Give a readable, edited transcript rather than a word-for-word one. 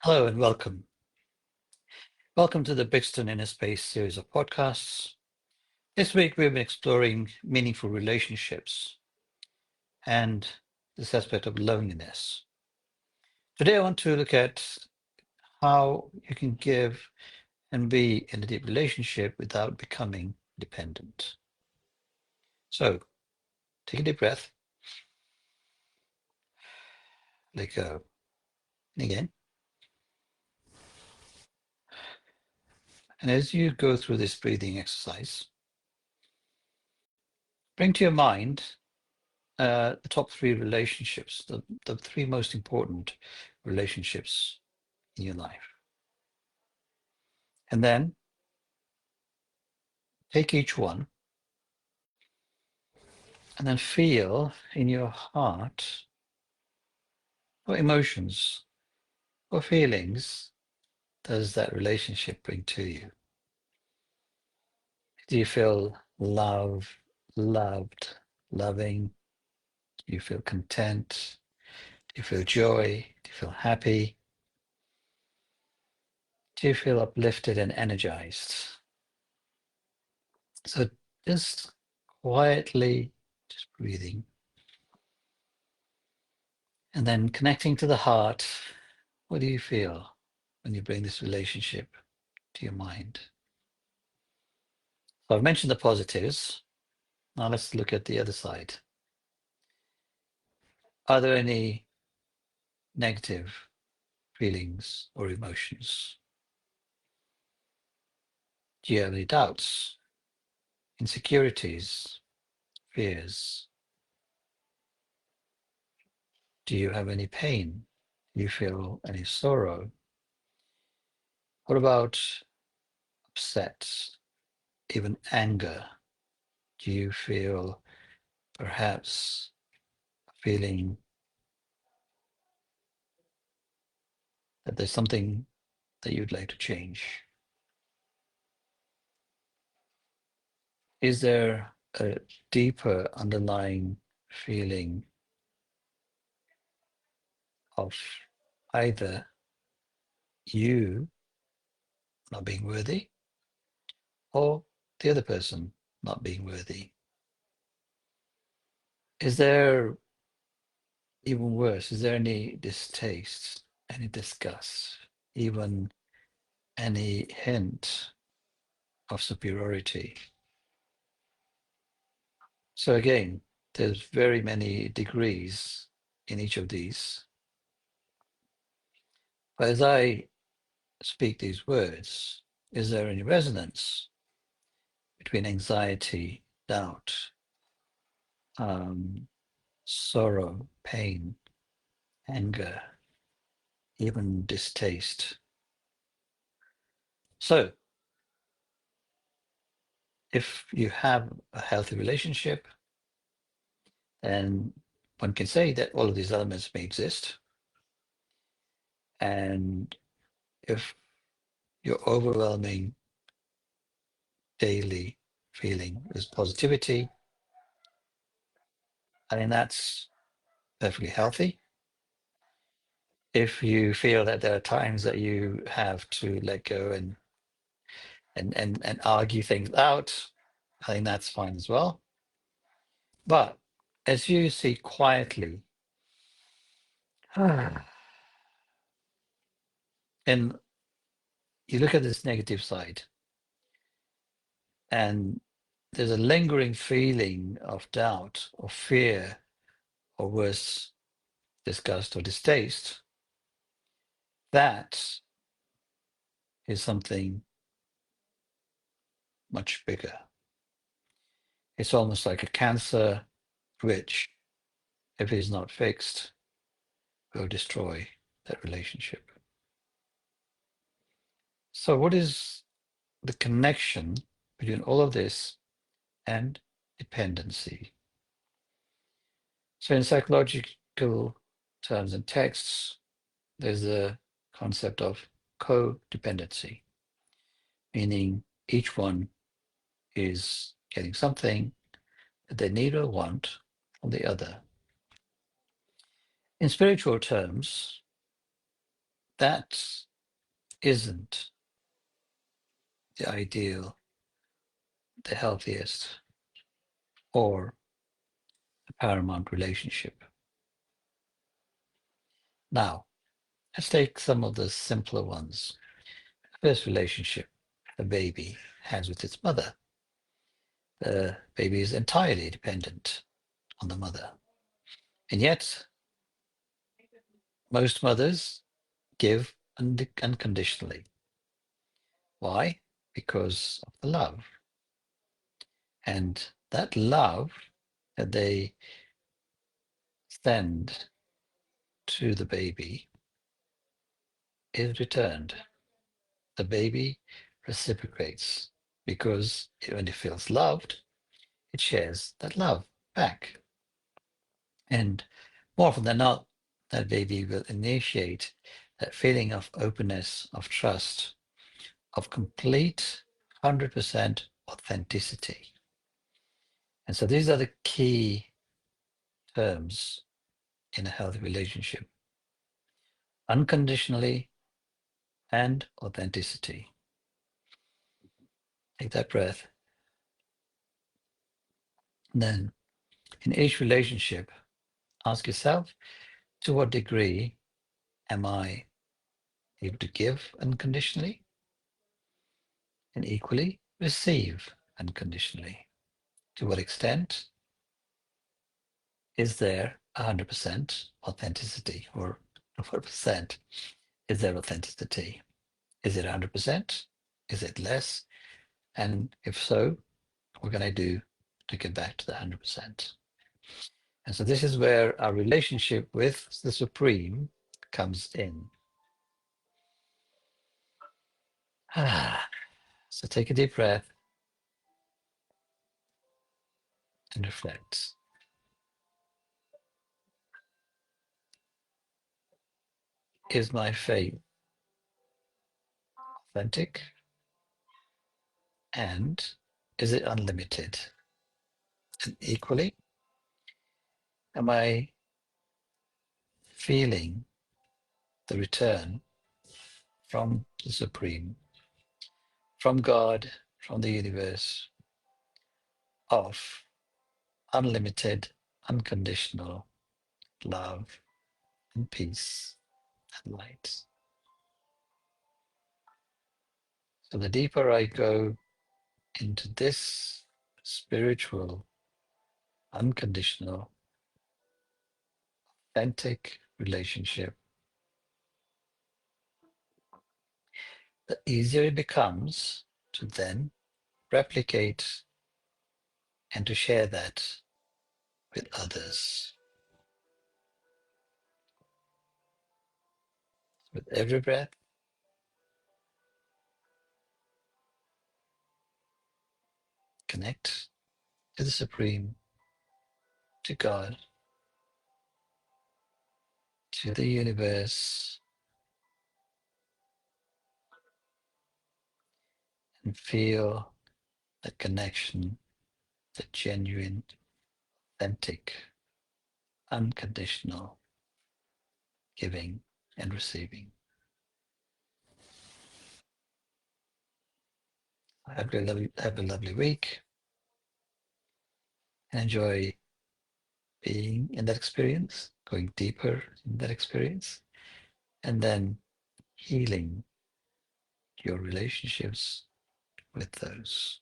Hello and welcome. Welcome to the Brixton Inner Space series of podcasts. This week we've been exploring meaningful relationships and this aspect of loneliness. Today I want to look at how you can give and be in a deep relationship without becoming dependent. So take a deep breath, let go. And again. And as you go through this breathing exercise, bring to your mind the top three relationships, the three most important relationships in your life. And then take each one and then feel in your heart what emotions or feelings does that relationship bring to you? Do you feel loved, loving? Do you feel content? Do you feel joy? Do you feel happy? Do you feel uplifted and energized? So just quietly, just breathing. And then connecting to the heart, what do you feel when you bring this relationship to your mind? So I've mentioned the positives. Now let's look at the other side. Are there any negative feelings or emotions? Do you have any doubts, insecurities, fears? Do you have any pain? Do you feel any sorrow? What about upset, even anger? Do you feel perhaps a feeling that there's something that you'd like to change? Is there a deeper underlying feeling of either you not being worthy or the other person not being worthy? Is there, even worse, is there any distaste, any disgust, even any hint of superiority? So again, there's very many degrees in each of these. But as I speak these words, is there any resonance between anxiety, doubt, um, sorrow, pain, anger, even distaste? So, if you have a healthy relationship, then one can say that all of these elements may exist. And if your overwhelming daily feeling is positivity, I think that's perfectly healthy. If you feel that there are times that you have to let go and argue things out, I think that's fine as well. But as you see quietly, and you look at this negative side, and there's a lingering feeling of doubt or fear, or worse, disgust or distaste, that is something much bigger. It's almost like a cancer, which, if it is not fixed, will destroy that relationship. So, what is the connection between all of this and dependency? So, in psychological terms and texts, there's the concept of codependency, meaning each one is getting something that they need or want from the other. In spiritual terms, that isn't the ideal, the healthiest, or the paramount relationship. Now, let's take some of the simpler ones. First relationship a baby has with its mother. The baby is entirely dependent on the mother. And yet, most mothers give unconditionally. Why? Because of the love. And that love that they send to the baby is returned. The baby reciprocates because when it feels loved, it shares that love back. And more often than not, that baby will initiate that feeling of openness, of trust, of complete 100% authenticity. And so these are the key terms in a healthy relationship: unconditionally and authenticity. Take that breath. And then in each relationship, ask yourself, to what degree am I able to give unconditionally and equally receive unconditionally? To what extent is there 100% authenticity, or what percent is there authenticity? Is it 100%? Is it less? And if so, what can I do to get back to the 100%? And so this is where our relationship with the Supreme comes in. So take a deep breath and reflect. Is my faith authentic? And is it unlimited? And equally, am I feeling the return from the Supreme, from God, from the universe, of unlimited, unconditional love and peace and light? So the deeper I go into this spiritual, unconditional, authentic relationship, the easier it becomes to then replicate and to share that with others. With every breath, connect to the Supreme, to God, to the universe, and feel the connection, the genuine, authentic, unconditional giving and receiving. Have a lovely week and enjoy being in that experience, going deeper in that experience, and then healing your relationships with those.